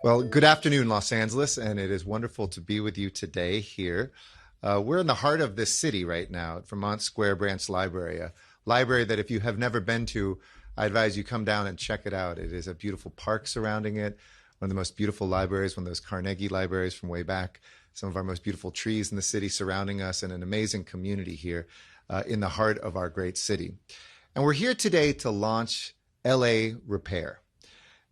Well, good afternoon, Los Angeles, and it is wonderful to be with you today here. We're in the heart of this city right now at Vermont Square Branch Library, a library that if you have never been to, I advise you come down and check it out. It is a beautiful park surrounding it, one of the most beautiful libraries, one of those Carnegie libraries from way back, some of our most beautiful trees in the city surrounding us, and an amazing community here in the heart of our great city. And we're here today to launch LA Repair.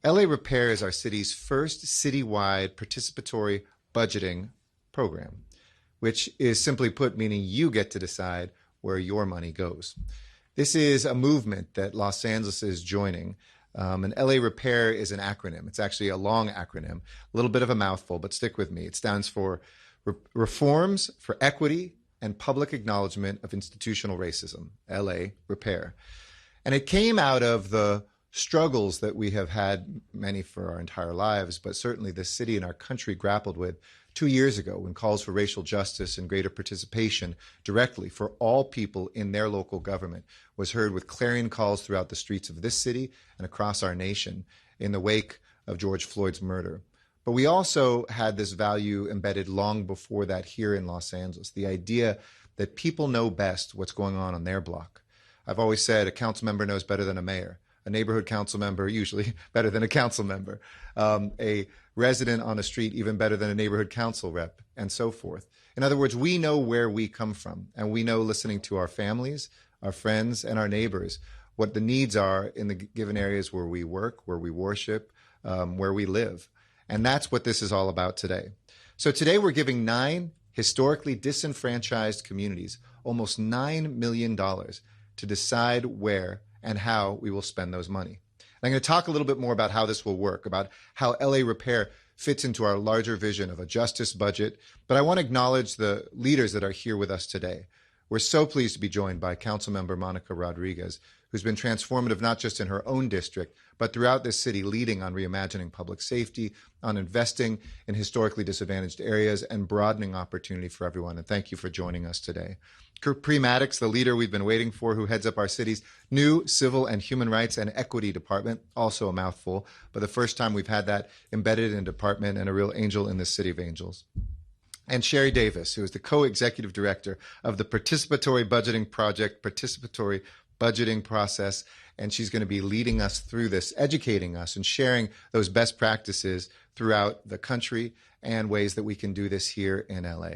LA Repair is our city's first citywide participatory budgeting program, which is simply put meaning you get to decide where your money goes. This is a movement that Los Angeles is joining. And LA Repair is an acronym. It's actually a long acronym, a little bit of a mouthful, but stick with me. It stands for Reforms for Equity and Public Acknowledgement of Institutional Racism, LA Repair. And it came out of the struggles that we have had, many for our entire lives, but certainly the city and our country grappled with 2 years ago when calls for racial justice and greater participation directly for all people in their local government was heard with clarion calls throughout the streets of this city and across our nation in the wake of George Floyd's murder. But we also had this value embedded long before that here in Los Angeles, the idea that people know best what's going on their block. I've always said a council member knows better than a mayor. A neighborhood council member, usually better than a council member, a resident on a street, even better than a neighborhood council rep, and so forth. In other words, we know where we come from, and we know, listening to our families, our friends, and our neighbors, what the needs are in the given areas where we work, where we worship, where we live. And that's what this is all about today. So today we're giving 9 historically disenfranchised communities almost $9 million to decide where and how we will spend those money. And I'm going to talk a little bit more about how this will work, about how LA Repair fits into our larger vision of a justice budget. But I want to acknowledge the leaders that are here with us today. We're so pleased to be joined by Councilmember Monica Rodriguez, who's been transformative not just in her own district, but throughout this city, leading on reimagining public safety, on investing in historically disadvantaged areas, and broadening opportunity for everyone. And thank you for joining us today. Capri Maddox, the leader we've been waiting for, who heads up our city's new Civil and Human Rights and Equity Department, also a mouthful, but the first time we've had that embedded in a department, and a real angel in the City of Angels. And Sherry Davis, who is the co-executive director of the Participatory Budgeting Project, Participatory Budgeting Process, and she's going to be leading us through this, educating us and sharing those best practices throughout the country and ways that we can do this here in LA.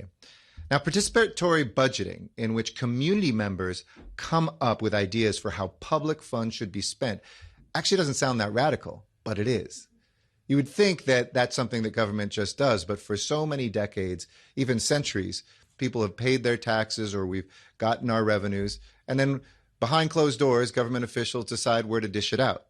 Now, participatory budgeting, in which community members come up with ideas for how public funds should be spent, actually doesn't sound that radical, but it is. You would think that that's something that government just does, but for so many decades, even centuries, people have paid their taxes or we've gotten our revenues, and then behind closed doors, government officials decide where to dish it out.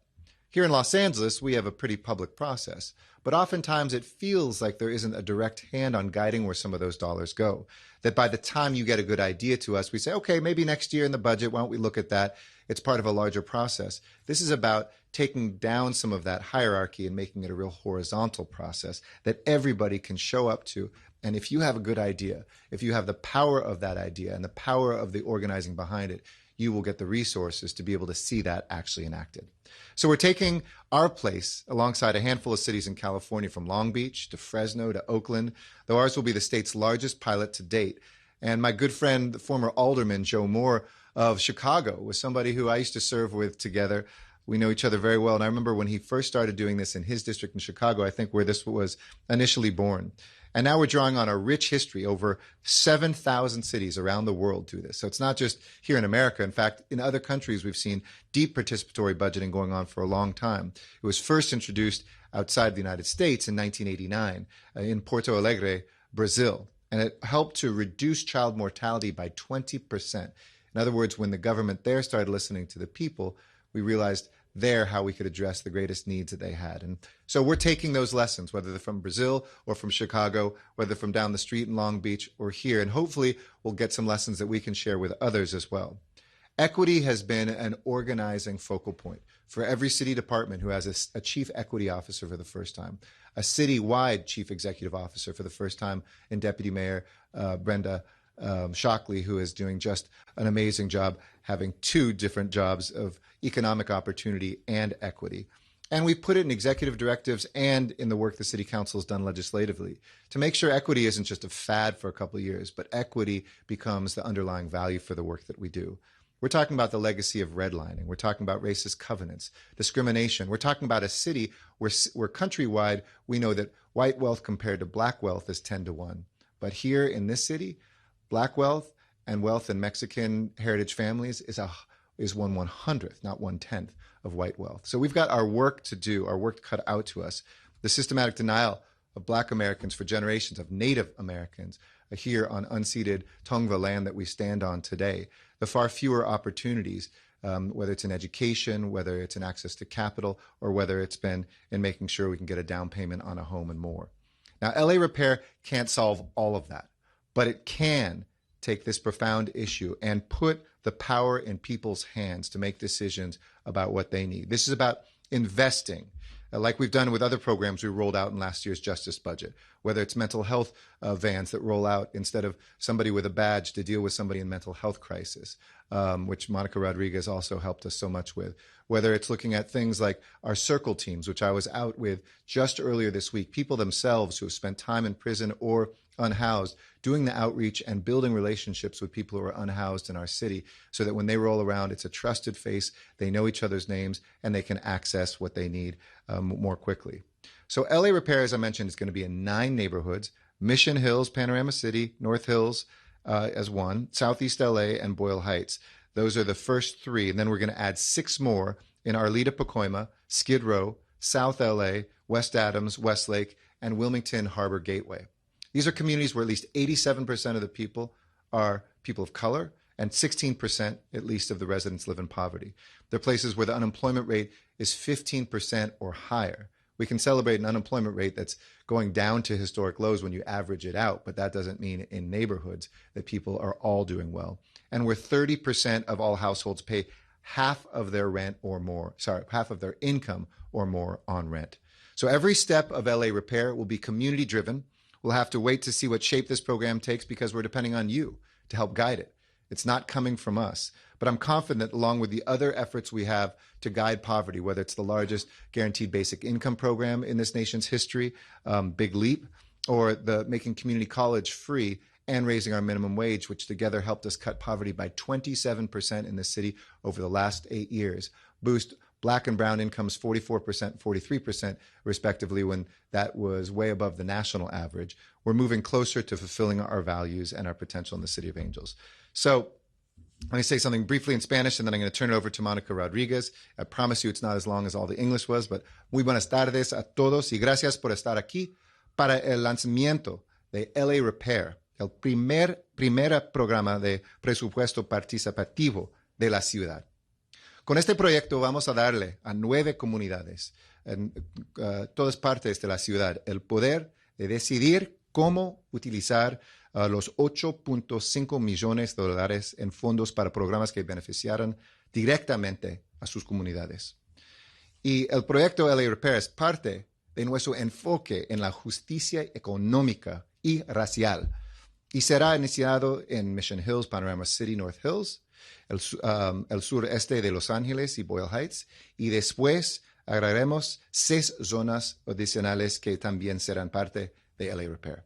Here in Los Angeles, we have a pretty public process, but oftentimes it feels like there isn't a direct hand on guiding where some of those dollars go. That by the time you get a good idea to us, we say, okay, maybe next year in the budget, why don't we look at that? It's part of a larger process. This is about taking down some of that hierarchy and making it a real horizontal process that everybody can show up to. And if you have a good idea, if you have the power of that idea and the power of the organizing behind it, you will get the resources to be able to see that actually enacted. So we're taking our place alongside a handful of cities in California, from Long Beach to Fresno to Oakland, though ours will be the state's largest pilot to date. And my good friend, the former Alderman Joe Moore of Chicago, was somebody who I used to serve with together. We know each other very well. And I remember when he first started doing this in his district in Chicago, I think where this was initially born. And now we're drawing on a rich history. Over 7,000 cities around the world do this. So it's not just here in America. In fact, in other countries, we've seen deep participatory budgeting going on for a long time. It was first introduced outside the United States in 1989 in Porto Alegre, Brazil. And it helped to reduce child mortality by 20%. In other words, when the government there started listening to the people, we realized there how we could address the greatest needs that they had. And so we're taking those lessons, whether they're from Brazil or from Chicago, whether from down the street in Long Beach or here, and hopefully we'll get some lessons that we can share with others as well. Equity has been an organizing focal point for every city department who has a chief equity officer for the first time, a citywide chief executive officer for the first time in Deputy Mayor Brenda Shockley, who is doing just an amazing job, having 2 different jobs of economic opportunity and equity. And we put it in executive directives and in the work the city council has done legislatively to make sure equity isn't just a fad for a couple of years, but equity becomes the underlying value for the work that we do. We're talking about the legacy of redlining. We're talking about racist covenants, discrimination. We're talking about a city where countrywide, we know that white wealth compared to black wealth is 10 to 1. But here in this city, black wealth and wealth in Mexican heritage families is 1/100th, not 1/10 of white wealth. So we've got our work to do, our work cut out to us. The systematic denial of black Americans for generations, of Native Americans here on unceded Tongva land that we stand on today. The far fewer opportunities, whether it's in education, whether it's in access to capital, or whether it's been in making sure we can get a down payment on a home and more. Now, LA Repair can't solve all of that, but it can take this profound issue and put the power in people's hands to make decisions about what they need. This is about investing, like we've done with other programs we rolled out in last year's justice budget, whether it's mental health vans that roll out instead of somebody with a badge to deal with somebody in mental health crisis, which Monica Rodriguez also helped us so much with, whether it's looking at things like our circle teams, which I was out with just earlier this week, people themselves who have spent time in prison or unhoused, doing the outreach and building relationships with people who are unhoused in our city so that when they roll around, it's a trusted face, they know each other's names, and they can access what they need more quickly. So LA Repair, as I mentioned, is going to be in 9 neighborhoods: Mission Hills, Panorama City, North Hills as one, Southeast LA, and Boyle Heights. Those are the first 3, and then we're going to add 6 more in Arleta, Pacoima, Skid Row, South LA, West Adams, Westlake, and Wilmington Harbor Gateway. These are communities where at least 87% of the people are people of color, and 16% at least of the residents live in poverty. They're places where the unemployment rate is 15% or higher. We can celebrate an unemployment rate that's going down to historic lows when you average it out, but that doesn't mean in neighborhoods that people are all doing well. And where 30% of all households pay half of their half of their income or more on rent. So every step of LA Repair will be community driven. We'll have to wait to see what shape this program takes because we're depending on you to help guide it. It's not coming from us. But I'm confident along with the other efforts we have to guide poverty, whether it's the largest guaranteed basic income program in this nation's history, Big Leap, or the making community college free and raising our minimum wage, which together helped us cut poverty by 27% in this city over the last 8 years, boost Black and brown incomes 44%, 43% respectively, when that was way above the national average. We're moving closer to fulfilling our values and our potential in the City of Angels. So let me say something briefly in Spanish, and then I'm going to turn it over to Monica Rodriguez. I promise you it's not as long as all the English was, but muy buenas tardes a todos y gracias por estar aquí para el lanzamiento de LA Repair, el primer programa de presupuesto participativo de la ciudad. Con este proyecto vamos a darle a 9 comunidades en todas partes de la ciudad el poder de decidir cómo utilizar los $8.5 millones en fondos para programas que beneficiaran directamente a sus comunidades. Y el proyecto LA Repair es parte de nuestro enfoque en la justicia económica y racial y será iniciado en Mission Hills, Panorama City, North Hills, el sureste de Los Ángeles y Boyle Heights, y después agregaremos 6 zonas adicionales que también serán parte de LA Repair.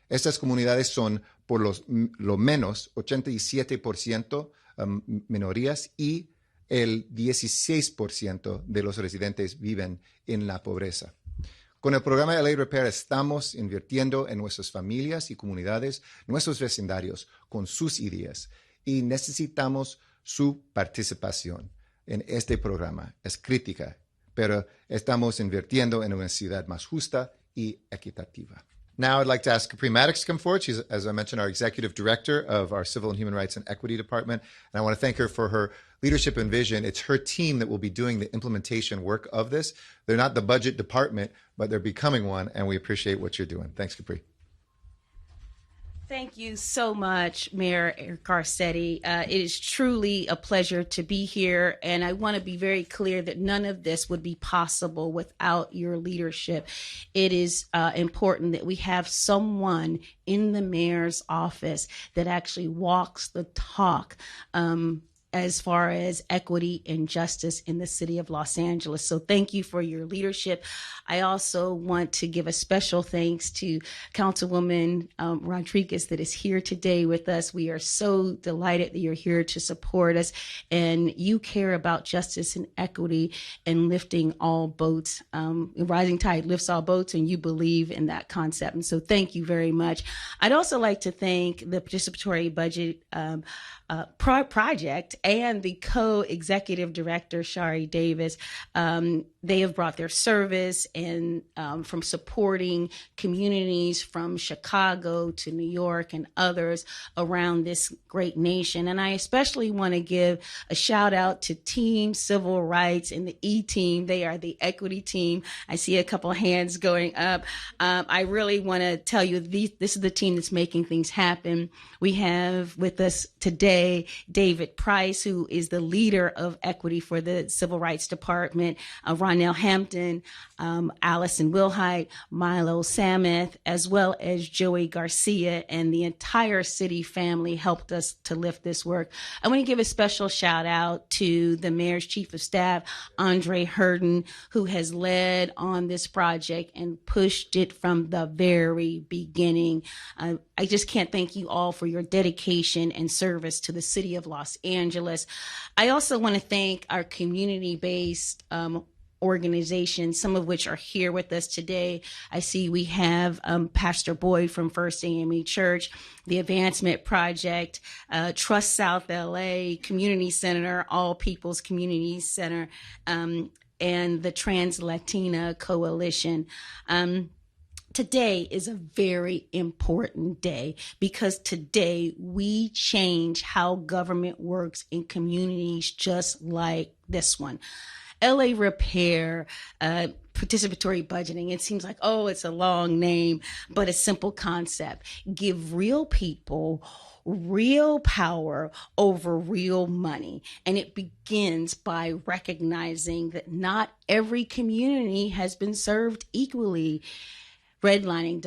Estas comunidades son por lo menos 87% minorías y el 16% de los residentes viven en la pobreza. Con el programa LA Repair estamos invirtiendo en nuestras familias y comunidades, nuestros vecindarios, con sus ideas, y necesitamos su participación en este programa. Es crítica, pero estamos invirtiendo en una ciudad más justa y equitativa. Now I'd like to ask Capri Maddox to come forward. She's, as I mentioned, our Executive Director of our Civil and Human Rights and Equity Department. And I want to thank her for her leadership and vision. It's her team that will be doing the implementation work of this. They're not the budget department, but they're becoming one, and we appreciate what you're doing. Thanks, Capri. Thank you so much, Mayor Eric Garcetti. It is truly a pleasure to be here, and I want to be very clear that none of this would be possible without your leadership. It is important that we have someone in the mayor's office that actually walks the talk. As far as equity and justice in the city of Los Angeles. So thank you for your leadership. I also want to give a special thanks to Councilwoman Rodriguez that is here today with us. We are so delighted that you're here to support us, and you care about justice and equity and lifting all boats. Rising tide lifts all boats, and you believe in that concept. And so thank you very much. I'd also like to thank the participatory budget project and the co-executive director, Shari Davis. They have brought their service and from supporting communities from Chicago to New York and others around this great nation. And I especially want to give a shout out to Team Civil Rights and the E-Team. They are the equity team. I see a couple hands going up. I really want to tell you, this is the team that's making things happen. We have with us today David Price, who is the leader of equity for the Civil Rights Department, Ronell Hampton, Allison Wilhite, Milo Samuth, as well as Joey Garcia, and the entire city family helped us to lift this work. I want to give a special shout out to the mayor's chief of staff, Andre Hurden, who has led on this project and pushed it from the very beginning. I just can't thank you all for your dedication and service to the city of Los Angeles. I also want to thank our community-based organizations, some of which are here with us today. I see we have Pastor Boyd from First AME Church, the Advancement Project, Trust South LA, Community Center, All People's Community Center, and the Trans Latina Coalition. Today is a very important day because today we change how government works in communities just like this one. LA Repair, participatory budgeting. It seems like, oh, it's a long name, but a simple concept. Give real people real power over real money. And it begins by recognizing that not every community has been served equally. Redlining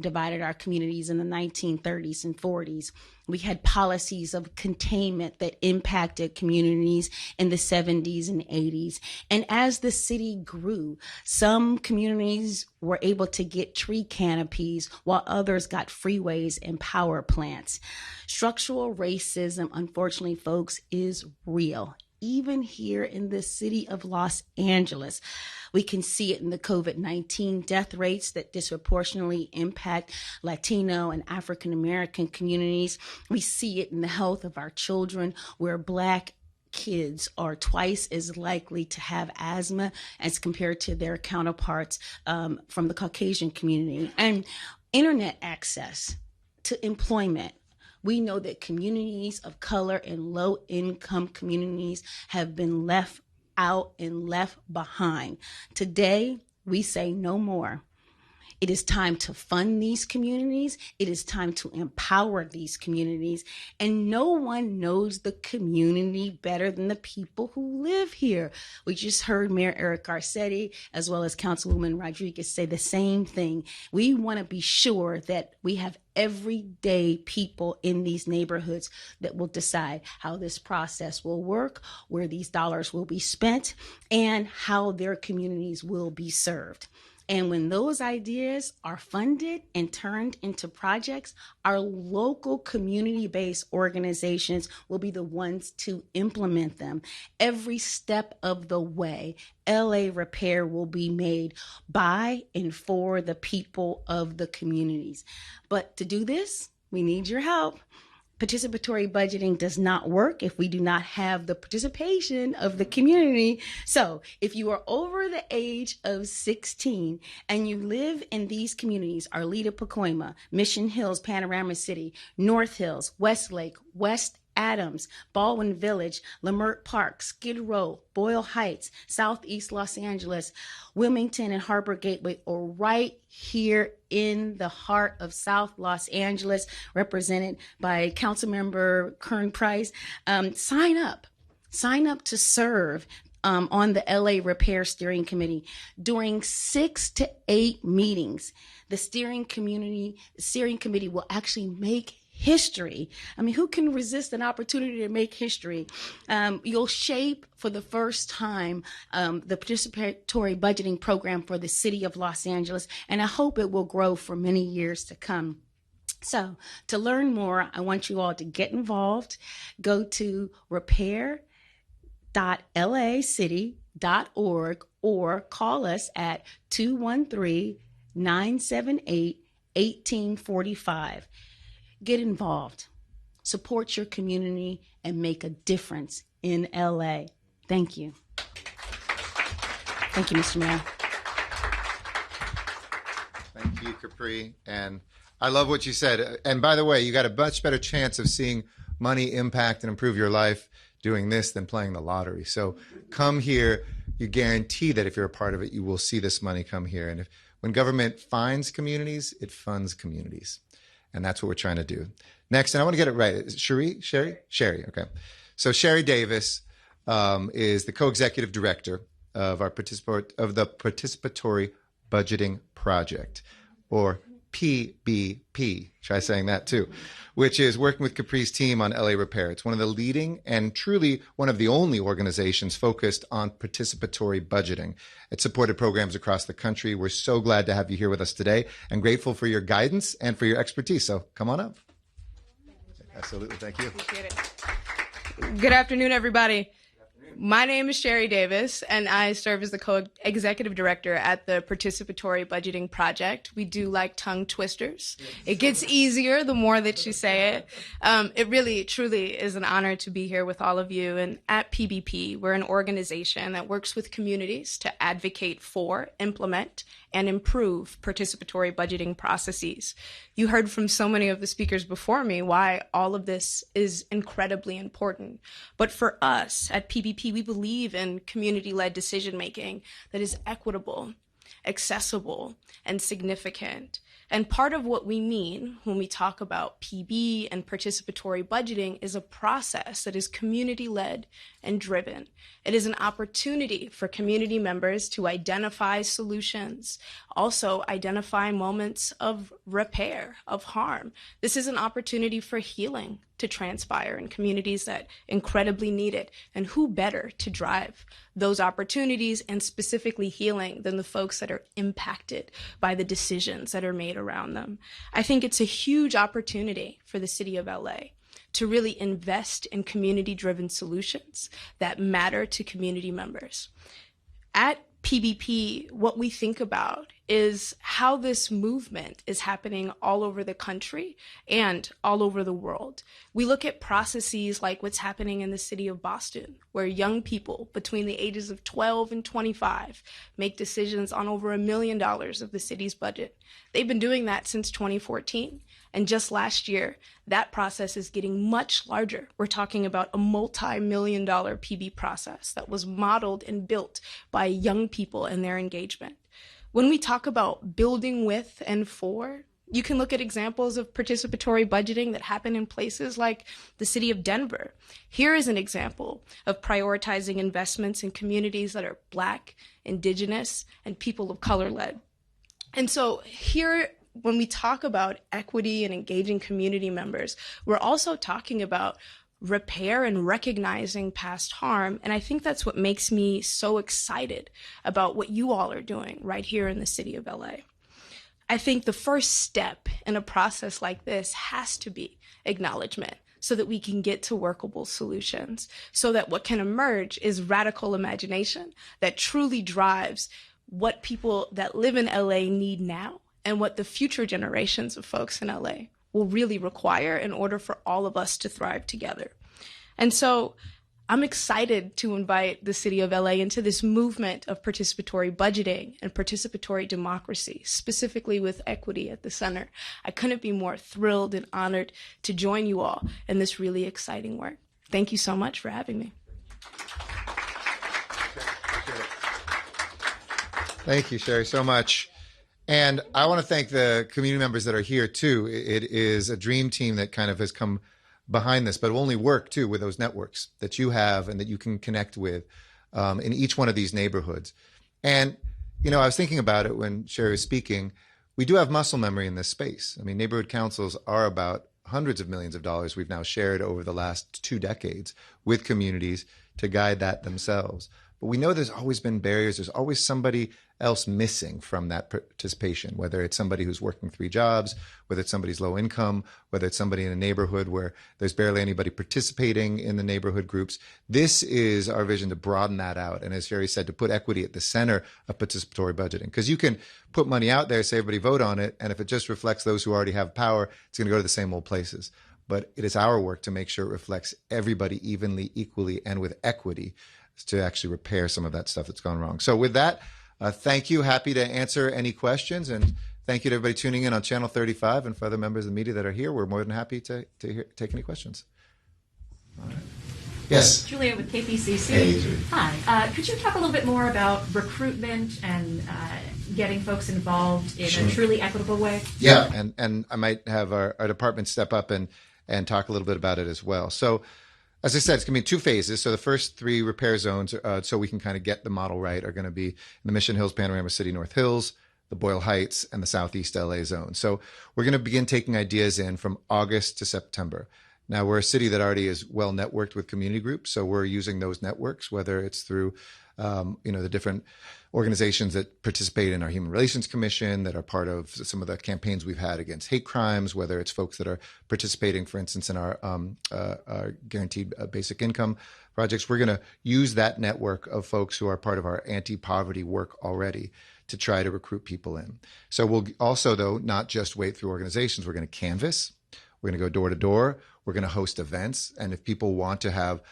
divided our communities in the 1930s and 40s. We had policies of containment that impacted communities in the 70s and 80s. And as the city grew, some communities were able to get tree canopies while others got freeways and power plants. Structural racism, unfortunately, folks, is real. Even here in the city of Los Angeles. We can see it in the COVID-19 death rates that disproportionately impact Latino and African American communities. We see it in the health of our children, where Black kids are twice as likely to have asthma as compared to their counterparts from the Caucasian community. And internet access to employment. We know that communities of color and low-income communities have been left out and left behind. Today, we say no more. It is time to fund these communities. It is time to empower these communities. And no one knows the community better than the people who live here. We just heard Mayor Eric Garcetti, as well as Councilwoman Rodriguez, say the same thing. We want to be sure that we have everyday people in these neighborhoods that will decide how this process will work, where these dollars will be spent, and how their communities will be served. And when those ideas are funded and turned into projects, our local community-based organizations will be the ones to implement them. Every step of the way, LA Repair will be made by and for the people of the communities. But to do this, we need your help. Participatory budgeting does not work if we do not have the participation of the community. So if you are over the age of 16 and you live in these communities, Arleta, Pacoima, Mission Hills, Panorama City, North Hills, Westlake, West Adams, Baldwin Village, Leimert Park, Skid Row, Boyle Heights, Southeast Los Angeles, Wilmington, and Harbor Gateway, or right here in the heart of South Los Angeles, represented by Councilmember Kern Price. Sign up to serve on the LA Repair Steering Committee. During 6 to 8 meetings, the steering committee will actually make history. I mean, who can resist an opportunity to make history? You'll shape for the first time the participatory budgeting program for the city of Los Angeles, and I hope it will grow for many years to come. So to learn more, I want you all to get involved. Go to repair.lacity.org or call us at 213-978-1845. Get involved, support your community, and make a difference in LA. Thank you. Thank you, Mr. Mayor. Thank you, Capri. And I love what you said. And by the way, you got a much better chance of seeing money impact and improve your life doing this than playing the lottery. So come here. You guarantee that if you're a part of it, you will see this money come here. And when government finds communities, it funds communities. And that's what we're trying to do. Next, and I want to get it right. Is it Sherry? Okay. So Sherry Davis is the co-executive director of the Participatory Budgeting Project, or PBP. Try saying that too, which is working with Capri's team on LA Repair. It's one of the leading and truly one of the only organizations focused on participatory budgeting. It supported programs across the country. We're so glad to have you here with us today and grateful for your guidance and for your expertise. So come on up. Absolutely. Thank you. Appreciate it. Good afternoon, everybody. My name is Sherry Davis, and I serve as the co-executive director at the Participatory Budgeting Project. We do like tongue twisters. It gets easier the more that you say it. It really, truly is an honor to be here with all of you. And at PBP, we're an organization that works with communities to advocate for, implement, and improve participatory budgeting processes. You heard from so many of the speakers before me why all of this is incredibly important. But for us at PBP, we believe in community-led decision-making that is equitable, accessible, and significant. And part of what we mean when we talk about PB and participatory budgeting is a process that is community-led and driven. It is an opportunity for community members to identify solutions, also identify moments of repair, of harm. This is an opportunity for healing to transpire in communities that incredibly need it. And who better to drive those opportunities and specifically healing than the folks that are impacted by the decisions that are made around them? I think it's a huge opportunity for the city of LA to really invest in community-driven solutions that matter to community members. At PBP, what we think about is how this movement is happening all over the country and all over the world. We look at processes like what's happening in the city of Boston, where young people between the ages of 12 and 25 make decisions on over $1 million of the city's budget. They've been doing that since 2014. And just last year, that process is getting much larger. We're talking about a multi-million-dollar PB process that was modeled and built by young people and their engagement. When we talk about building with and for, you can look at examples of participatory budgeting that happen in places like the city of Denver. Here is an example of prioritizing investments in communities that are Black, Indigenous, and people of color led. And so here, when we talk about equity and engaging community members, we're also talking about repair and recognizing past harm. And I think that's what makes me so excited about what you all are doing right here in the city of LA. I think the first step in a process like this has to be acknowledgement, so that we can get to workable solutions, so that what can emerge is radical imagination that truly drives what people that live in LA need now and what the future generations of folks in LA will really require in order for all of us to thrive together. And so I'm excited to invite the city of LA into this movement of participatory budgeting and participatory democracy, specifically with equity at the center. I couldn't be more thrilled and honored to join you all in this really exciting work. Thank you so much for having me. Thank you, Sherry, so much. And I want to thank the community members that are here, too. It is a dream team that kind of has come behind this, but it will only work, too, with those networks that you have and that you can connect with in each one of these neighborhoods. And, you know, I was thinking about it when Sherry was speaking. We do have muscle memory in this space. I mean, neighborhood councils are about hundreds of millions of dollars we've now shared over the last 2 decades with communities to guide that themselves. But we know there's always been barriers. There's always somebody else missing from that participation, whether it's somebody who's working 3 jobs, whether it's somebody's low income, whether it's somebody in a neighborhood where there's barely anybody participating in the neighborhood groups. This is our vision to broaden that out. And as Sherry said, to put equity at the center of participatory budgeting. Because you can put money out there, say everybody vote on it, and if it just reflects those who already have power, it's going to go to the same old places. But it is our work to make sure it reflects everybody evenly, equally, and with equity to actually repair some of that stuff that's gone wrong. So with that, thank you. Happy to answer any questions. And thank you to everybody tuning in on Channel 35 and for other members of the media that are here. We're more than happy to take any questions. All right. Yes. Julia with KPCC. Hey, Julia. Hi. Could you talk a little bit more about recruitment and getting folks involved in a truly equitable way? Yeah. And I might have our department step up and talk a little bit about it as well. So as I said, it's going to be 2 phases. So the first 3 repair zones, so we can kind of get the model right, are going to be in the Mission Hills, Panorama City, North Hills, the Boyle Heights, and the Southeast LA zone. So we're going to begin taking ideas in from August to September. Now, we're a city that already is well networked with community groups, so we're using those networks, whether it's through the different organizations that participate in our Human Relations Commission, that are part of some of the campaigns we've had against hate crimes, whether it's folks that are participating, for instance, in our guaranteed basic income projects. We're going to use that network of folks who are part of our anti-poverty work already to try to recruit people in. So we'll also, though, not just wait through organizations. We're going to canvass. We're going to go door to door. We're going to host events. And if people want to have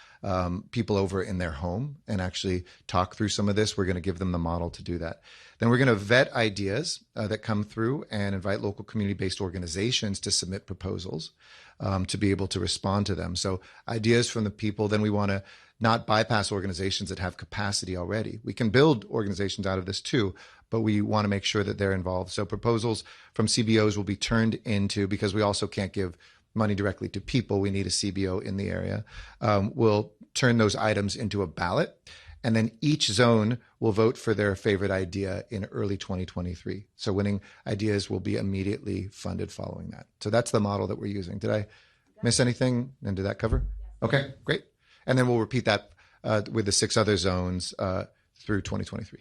people over in their home and actually talk through some of this, we're going to give them the model to do that. Then we're going to vet ideas that come through and invite local community-based organizations to submit proposals to be able to respond to them. So ideas from the people. Then we want to not bypass organizations that have capacity already. We can build organizations out of this too, but we want to make sure that they're involved. So proposals from CBOs will be turned into, because we also can't give money directly to people, we need a CBO in the area. We'll turn those items into a ballot, and then each zone will vote for their favorite idea in early 2023. So winning ideas will be immediately funded following that. So that's the model that we're using. Did I miss anything? And did that cover? Okay, great. And then we'll repeat that with the 6 other zones through 2023.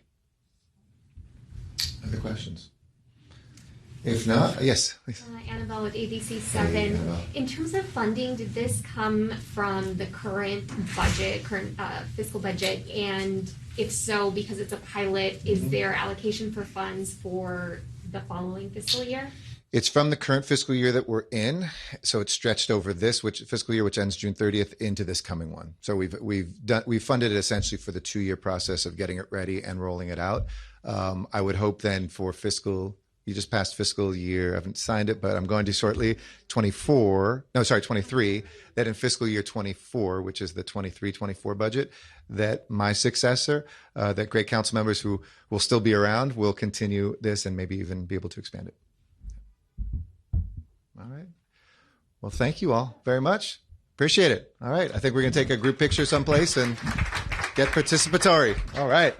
Other questions? If not, yes, please. Annabelle with ABC 7. Hey, Annabelle. In terms of funding, did this come from the current fiscal budget? And if so, because it's a pilot, is there allocation for funds for the following fiscal year? It's from the current fiscal year that we're in, so it's stretched over this fiscal year, which ends June 30th, into this coming one. So we've funded it essentially for the 2-year process of getting it ready and rolling it out. I would hope then for you just passed fiscal year, I haven't signed it, but I'm going to shortly, 23, that in fiscal year 24, which is the 23-24 budget, that my successor, that great council members who will still be around, will continue this and maybe even be able to expand it. All right. Well, thank you all very much. Appreciate it. All right. I think we're going to take a group picture someplace and get participatory. All right.